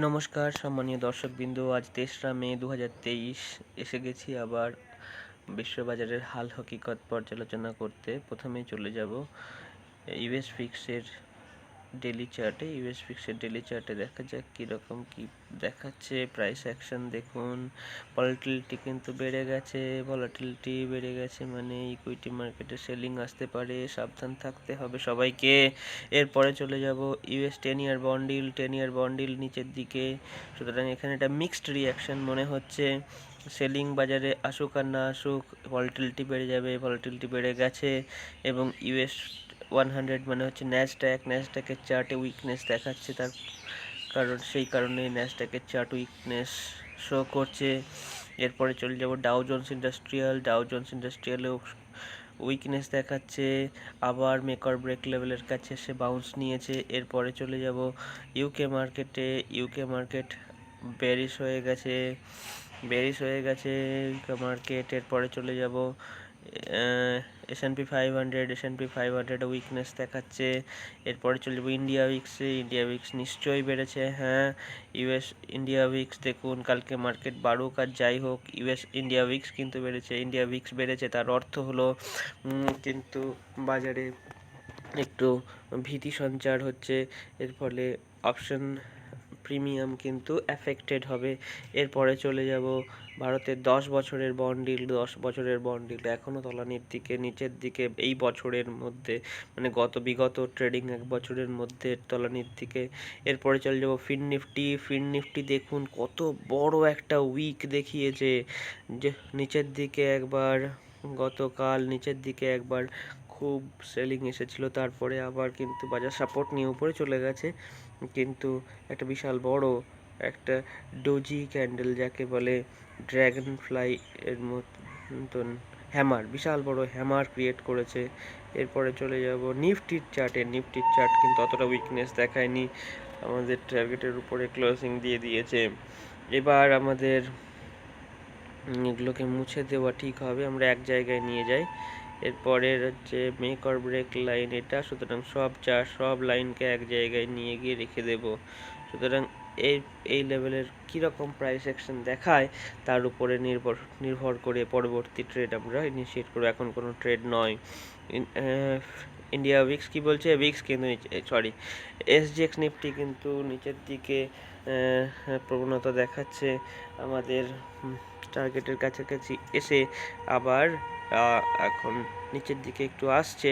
নমস্কার সম্মানীয় দর্শকবৃন্দ, আজ ৩রা মে ২০২৩ এসে গেছি আবার বিশ্ববাজারের হাল হকিকত পর্যালোচনা করতে। প্রথমেই চলে যাব ইউএস ফিক্সের ডেলি চার্টে দেখা যাক কীরকম কি দেখাচ্ছে। প্রাইস অ্যাকশন দেখুন, ভলাটিলিটি কিন্তু বেড়ে গেছে, মানে ইকুইটি মার্কেটে সেলিং আসতে পারে, সাবধান থাকতে হবে সবাইকে। এরপরে চলে যাব ইউএস 10 ইয়ার বন্ডিল নিচের দিকে, সুতরাং এখানে একটা মিক্সড রিয়াকশন মনে হচ্ছে। সেলিং বাজারে আসুক আর না আসুক, ভলাটিলিটি বেড়ে গেছে এবং ইউএস 100 মানে হচ্ছে ন্যাসড্যাকের চার্টে উইকনেস দেখাচ্ছে, তার সেই কারণে ন্যাসড্যাকের চার্ট উইকনেস শো করছে। এরপরে চলে যাব ডাউ জোন্স ইন্ডাস্ট্রিয়ালেও উইকনেস দেখাচ্ছে, আবার মেক অর ব্রেক লেভেলের কাছে এসে বাউন্স নিয়েছে। এরপরে চলে যাব ইউকে মার্কেট বেরিশ হয়ে গেছে ইউকে মার্কেট। এরপরে চলে যাব S&P 500 উইকনেস দেখাচ্ছে। এরপরে চলে যাবো ইন্ডিয়া উইক্স নিশ্চয়ই বেড়েছে। হ্যাঁ, ইন্ডিয়া উইক্স দেখুন, কালকে মার্কেট বাড়ুক আর যাই হোক, ইন্ডিয়া উইক্স কিন্তু বেড়েছে, তার অর্থ হলো কিন্তু বাজারে একটু ভীতি সঞ্চার হচ্ছে, এর ফলে অপশন প্রিমিয়াম কিন্তু অ্যাফেক্টেড হবে। এরপরে চলে যাব ভারতের 10 বছরের বন্ড ইল্ড এখনও তলানির দিকে, নিচের দিকে, এই বছরের মধ্যে, মানে বিগত ট্রেডিং 1 বছরের মধ্যে তলানির দিকে। এরপরে চলে যাব ফিন নিফটি দেখুন কত বড় একটা উইক দেখিয়েছে, যে নিচের দিকে একবার গতকাল নিচের দিকে একবার খুব সেলিং এসেছিল, তারপরে আবার কিন্তু বাজার সাপোর্ট নিয়ে উপরে চলে গেছে, কিন্তু একটা বিশাল বড় একটা ডোজি ক্যান্ডেল, যাকে বলে ড্র্যাগন ফ্লাই এর মতন বিশাল বড় হ্যামার ক্রিয়েট করেছে। এরপরে চলে যাব নিফটির চার্ট কিন্তু অতটা উইকনেস দেখায়নি, আমাদের টার্গেটের উপরে ক্লোজিং দিয়ে দিয়েছে। এবার আমাদের এগুলোকে মুছে দেওয়া ঠিক হবে, আমরা এক জায়গায় নিয়ে যাই। এরপরের হচ্ছে মেক অর ব্রেক লাইন এটা, সুতরাং সব লাইনকে এক জায়গায় নিয়ে গিয়ে রেখে দেব। সুতরাং এই লেভেলের কীরকম প্রাইস অ্যাকশন দেখায় তার উপরে নির্ভর করে পরবর্তী ট্রেড আমরা ইনিশিয়েট করব। এখন কোনো ট্রেড নয়। ইন্ডিয়া উইক্স কি বলছে? কিন্তু এসজিএক্স নিফটি কিন্তু নিচের দিকে প্রবণতা দেখাচ্ছে, আমাদের টার্গেটের কাছাকাছি এসে আবার এখন নিচের দিকে একটু আসছে,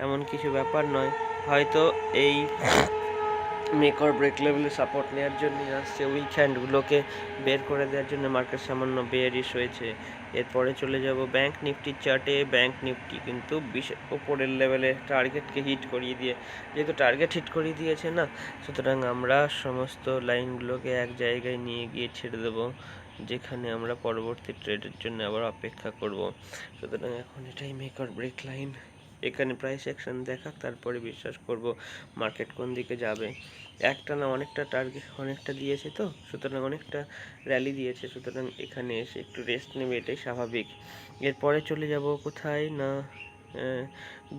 এমন কিছু ব্যাপার নয়, হয়তো এই মেক অর ব্রেক লেভেলে সাপোর্ট নেওয়ার জন্য আসছে, উইক হ্যান্ডগুলোকে বের করে দেওয়ার জন্য মার্কেট সামান্য বেয়ারিশ হয়েছে। এরপরে চলে যাব ব্যাংক নিফটির চার্টে। ব্যাংক নিফটি কিন্তু উপরের লেভেলে টার্গেটকে যেহেতু টার্গেট হিট করিয়ে দিয়েছে না, সুতরাং আমরা সমস্ত লাইনগুলোকে এক জায়গায় নিয়ে গিয়ে ছেড়ে দেবো, যেখানে আমরা পরবর্তী ট্রেডের জন্য আবার অপেক্ষা করব। সুতরাং এখন এটাই মেক অর ব্রেক লাইন, এখানে প্রাইস অ্যাকশন দেখাক, তারপরে বিশ্বাস করব মার্কেট কোন দিকে যাবে। একটা না অনেকটা দিয়েছে, তো সুতরাং অনেকটা র্যালি দিয়েছে, সুতরাং এখানে এসে একটু রেস্ট নেবে, এটাই স্বাভাবিক। এরপরে চলে যাব কোথায় না,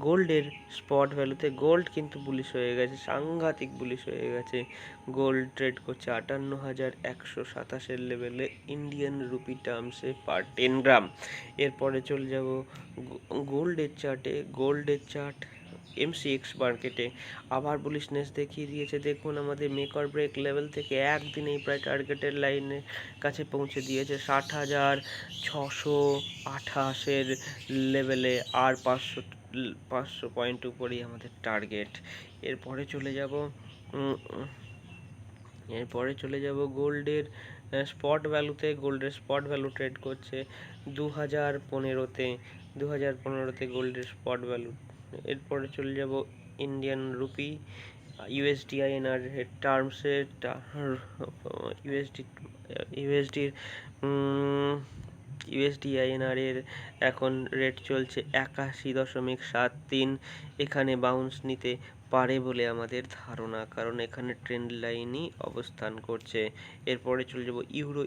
গোল্ডের স্পট ভ্যালুতে। গোল্ড কিন্তু বুলিশ হয়ে গেছে, সাংঘাতিক বুলিশ হয়ে গেছে। গোল্ড ট্রেড করছে 58,127 লেভেলে ইন্ডিয়ান রুপি টার্মসে পার 10 গ্রাম। এরপরে চলে যাব গোল্ডের চার্ট এমসিএক্স মার্কেটে আবার বুলিশনেস দেখিয়ে দিয়েছে। দেখুন, আমাদের মেক অর ব্রেক লেভেল থেকে একদিনেই প্রায় টার্গেটের লাইনের কাছে পৌঁছে দিয়েছে 60,628 লেভেলে, আর 500 পয়েন্ট উপরেই আমাদের টার্গেট। এরপরে চলে যাব গোল্ডের স্পট ভ্যালু ট্রেড করছে 2015তে গোল্ডের স্পট ভ্যালু। এরপরে চলে যাব ইন্ডিয়ান রুপি ইউএসডিআইএনআর টার্মসে, ইউএসডিআইএনআর এর এখন রেট চলছে 81.73, এখানে বাউন্স নিতে পারে বলে আমাদের ধারণা, কারণ এখানে ট্রেন্ড লাইনই অবস্থান করছে। এরপরে চলে যাব ইউরো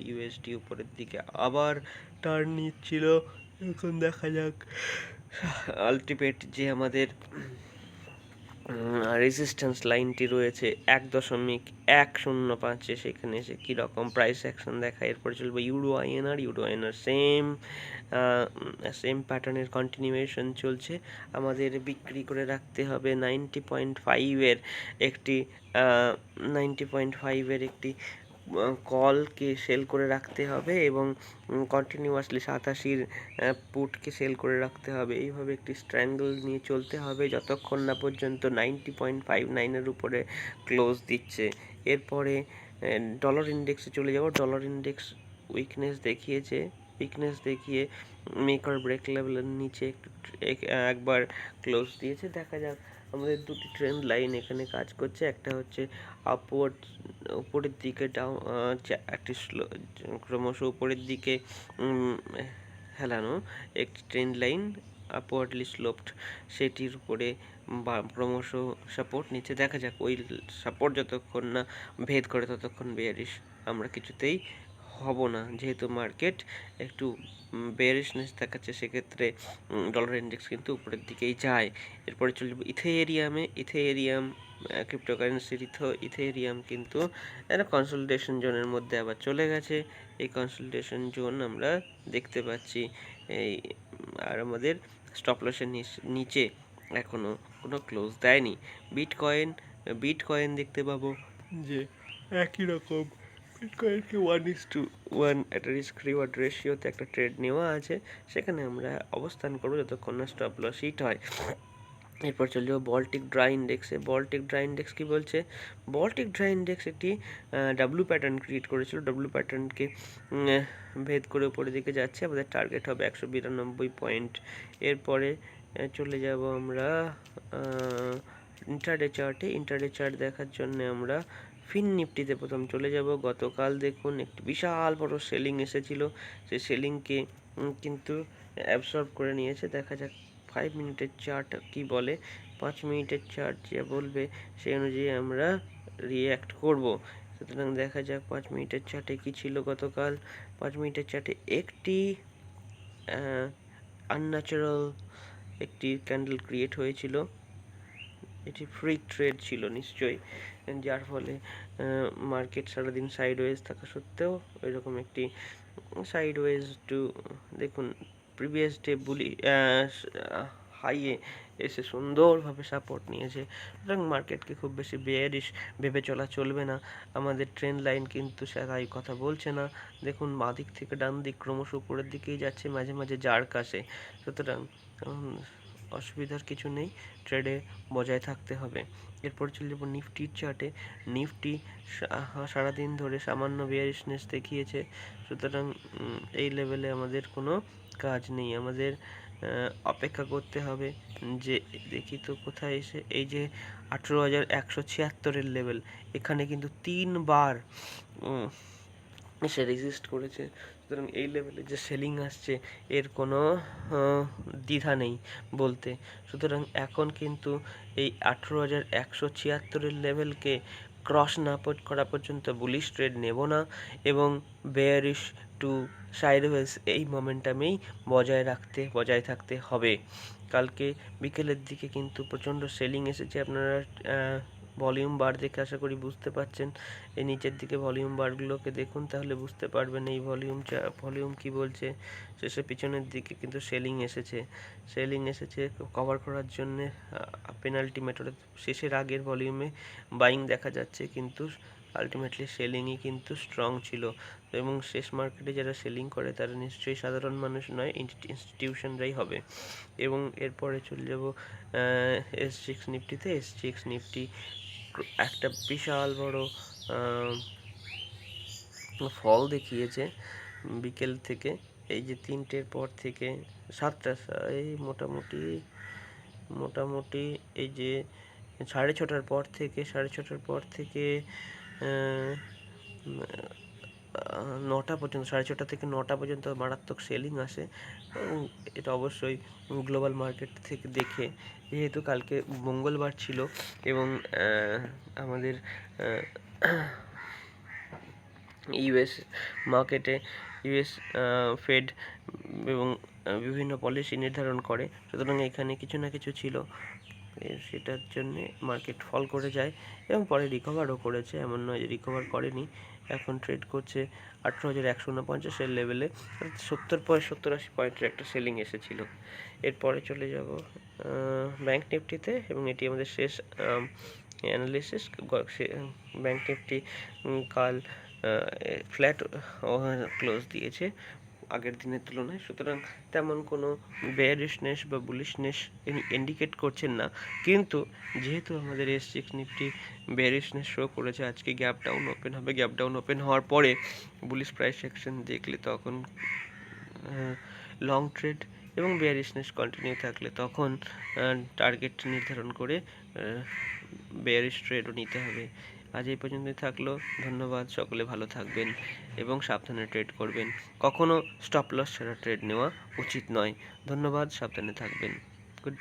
ইউএসডি উপরের দিকে আবার টার্ন নিচ্ছিল, এখন দেখা যাক আলটিমেট যে আমাদের রেজিস্ট্যান্স লাইনটি রয়েছে 1.105-এ, সেখানে এসে কীরকম প্রাইস অ্যাকশন দেখায়। এরপরে চলবে ইউরো আইএনআর। সেম প্যাটার্নের কন্টিনিউয়েশন চলছে। আমাদের বিক্রি করে রাখতে হবে 90.5-এর একটি 90.5-এর একটি কলকে সেল করে রাখতে হবে, এবং কন্টিনিউয়াসলি 87-র পুটকে সেল করে রাখতে হবে। এইভাবে একটি স্ট্র্যাঙ্গল নিয়ে চলতে হবে যতক্ষণ না পর্যন্ত 90.59-এর উপরে ক্লোজ দিচ্ছে। এরপরে ডলার ইন্ডেক্সে চলে যাব। ডলার ইন্ডেক্স উইকনেস দেখিয়ে মেক অর ব্রেক লেভেলের নিচে একবার ক্লোজ দিয়েছে। দেখা যাক, আমাদের দুটি ট্রেন্ড লাইন এখানে কাজ করছে। একটা হচ্ছে আপওয়ার্ড, উপরের দিকে একটি ক্রমশ উপরের দিকে হেলানো একটি ট্রেন্ড লাইন, আপওয়ার্ডলি স্লোপড, সেটির উপরে ক্রমশ সাপোর্ট নিচে। দেখা যাক, ওই সাপোর্ট যতক্ষণ না ভেদ করে ততক্ষণ বেয়ারিশ আমরা কিছুতেই হব না, যেহেতু মার্কেট একটু বেয়ারিশনেস দেখাচ্ছে। সেক্ষেত্রে ডলার ইন্ডেক্স কিন্তু উপরের দিকেই যায়। এরপরে চলে যাবো ইথেরিয়াম ক্রিপ্টোকারেন্সির ইথেরিয়াম কিন্তু একটা কনসলটেশন জোনের মধ্যে আবার চলে গেছে। এই কনসলটেশন জোন আমরা দেখতে পাচ্ছি, আর আমাদের স্টপ লসের নিচে এখনো কোনো ক্লোজ দেয়নি। বিটকয়েন দেখতে পাবো যে একই রকম। বিটকয়েনকে 1:1 একটা রিস্ক রিওয়ার্ড রেশিওতে একটা ট্রেড নেওয়া আছে, সেখানে আমরা অবস্থান করবো যতক্ষণ না স্টপ লস হিট হয়। এরপর চলে যাবো Baltic dry ইন্ডেক্সে। Baltic dry index কী বলছে? বল্টিক ড্রাই ইন্ডেক্স একটি ডাব্লু প্যাটার্ন ক্রিয়েট করেছিল। ডাব্লু প্যাটার্নকে ভেদ করে উপরের দিকে যাচ্ছে। আমাদের টার্গেট হবে 192 পয়েন্ট। এরপরে চলে যাব আমরা ইন্টারডে চার্টে। ইন্টারডে চার্ট দেখার জন্য আমরা ফিন নিফটিতে প্রথম চলে যাব। গতকাল দেখুন একটি বিশাল বড় সেলিং এসেছিল, সেই সেলিংকে কিন্তু অ্যাবসর্ব করে নিয়েছে। দেখা যাক 5 মিনিটের চার্ট কি বলে। 5 মিনিটের চার্ট যে বলবে সেই অনুযায়ী আমরা রিঅ্যাক্ট করব। সুতরাং দেখা যাক 5 মিনিটের চার্টে কি ছিল গতকাল। 5 মিনিটের চার্টে একটি আনন্যাচারাল একটি ক্যান্ডেল ক্রিয়েট হয়েছিল। এটি ফ্রি ট্রেড ছিল নিশ্চয়ই, যার ফলে মার্কেট সারাদিন সাইডওয়েজ থাকা সত্ত্বেও এরকম একটি সাইডওয়েজ টু, দেখুন প্রিভিয়াস ডে হাইয়ে এসে সুন্দরভাবে সাপোর্ট নিয়েছে। সুতরাং মার্কেটকে খুব বেশি বেয়ারিশ ভেবে চলা চলবে না। আমাদের ট্রেন্ড লাইন কিন্তু তাই কথা বলছে না। দেখুন বাঁ দিক থেকে ডান দিক ক্রমশ উপরের দিকেই যাচ্ছে, মাঝে মাঝে জার্ক আসে। সুতরাং অসুবিধার কিছু নেই, ট্রেডে বজায় থাকতে হবে। এরপর চলে যাব নিফটির চার্টে। নিফটি সারাদিন ধরে সামান্য বেয়ারিশনেস দেখিয়েছে। সুতরাং এই লেভেলে আমাদের কোনো কাজ নেই, আমাদের অপেক্ষা করতে হবে যে দেখি তো কোথায় এসে, এই যে 18,176-এর লেভেল, এখানে কিন্তু 3বার সে রেজিস্ট করেছে। সুতরাং এই লেভেলে যে সেলিং আসছে এর কোনো দ্বিধা নেই বলতে। সুতরাং এখন কিন্তু এই 18,176-এর লেভেলকে ক্রস না করা পর্যন্ত বুলিশ ট্রেড নেব না, এবং বেয়ারিশ টু সাইডওয়েজ এই মোমেন্টামেই বজায় থাকতে হবে। কালকে বিকেলের দিকে কিন্তু প্রচণ্ড সেলিং এসেছে। আপনারা ভলিউম বার দেখে আশা করি বুঝতে পারছেন। এই নিচের দিকে ভলিউম বারগুলোকে দেখুন, তাহলে বুঝতে পারবেন এই ভলিউম কি বলছে। শেষে পিছনের দিকে কিন্তু সেলিং এসেছে কভার করার জন্য। পেনাল্টি মেথডে শেষের আগের ভলিউমে বাইং দেখা যাচ্ছে, কিন্তু আলটিমেটলি সেলিংই কিন্তু স্ট্রং ছিল। এবং শেষ মার্কেটে যারা সেলিং করে তারা নিশ্চয়ই সাধারণ মানুষ নয়, ইনস্টিটিউশনরাই হবে। এবং এরপরে চলে যাব SGX নিফটিতে। SGX নিফটি একটা বিশাল বড় ফল দেখিয়েছে বিকেল থেকে। এই যে 3টের পর থেকে 7টা, এই মোটামুটি এই যে 6:30টার পর থেকে 9টা পর্যন্ত, 6:30 থেকে 9টা পর্যন্ত মারাত্মক সেলিং আসে। এবং এটা অবশ্যই গ্লোবাল মার্কেট থেকে দেখে, যেহেতু কালকে মঙ্গলবার ছিল এবং আমাদের ইউএস মার্কেটে ফেড এবং বিভিন্ন পলিসি নির্ধারণ করে, সুতরাং এখানে কিছু না কিছু ছিল। সেটার জন্যে মার্কেট ফল করে যায় এবং পরে রিকভারও করেছে, এমন নয় যে রিকভার করেনি। এখন ট্রেড করছে 18,149-এর লেভেলে, 70-80 পয়েন্টের একটা সেলিং এসেছিল। এরপরে চলে যাব ব্যাঙ্ক নিফটিতে, এবং এটি আমাদের শেষ অ্যানালিসিস। ব্যাঙ্ক নিফটি কাল ফ্ল্যাট ক্লোজ দিয়েছে আগের দিনের তুলনায়, সুতরাং তেমন কোনো বেয়ারিশনেস বা বুলিশনেস ইন্ডিকেট করছেন না। কিন্তু যেহেতু আমাদের S6 নিফটি বেয়ারিশনেস শো করেছে, আজকে গ্যাপ ডাউন ওপেন হবে, গ্যাপ ডাউন ওপেন হওয়ার পরে বুলিশ প্রাইস অ্যাকশন দেখলে তখন লং ট্রেড, এবং বেয়ারিশনেস কন্টিনিউ থাকলে তখন টার্গেট নির্ধারণ করে বেয়ারিশ ট্রেডও নিতে হবে। আজ এই পর্যন্তই থাকলো, ধন্যবাদ। সকলে ভালো থাকবেন এবং সাবধানে ট্রেড করবেন। কখনো স্টপ লস ছাড়া ট্রেড নেওয়া উচিত নয়। ধন্যবাদ, সাবধানে থাকবেন। গুড।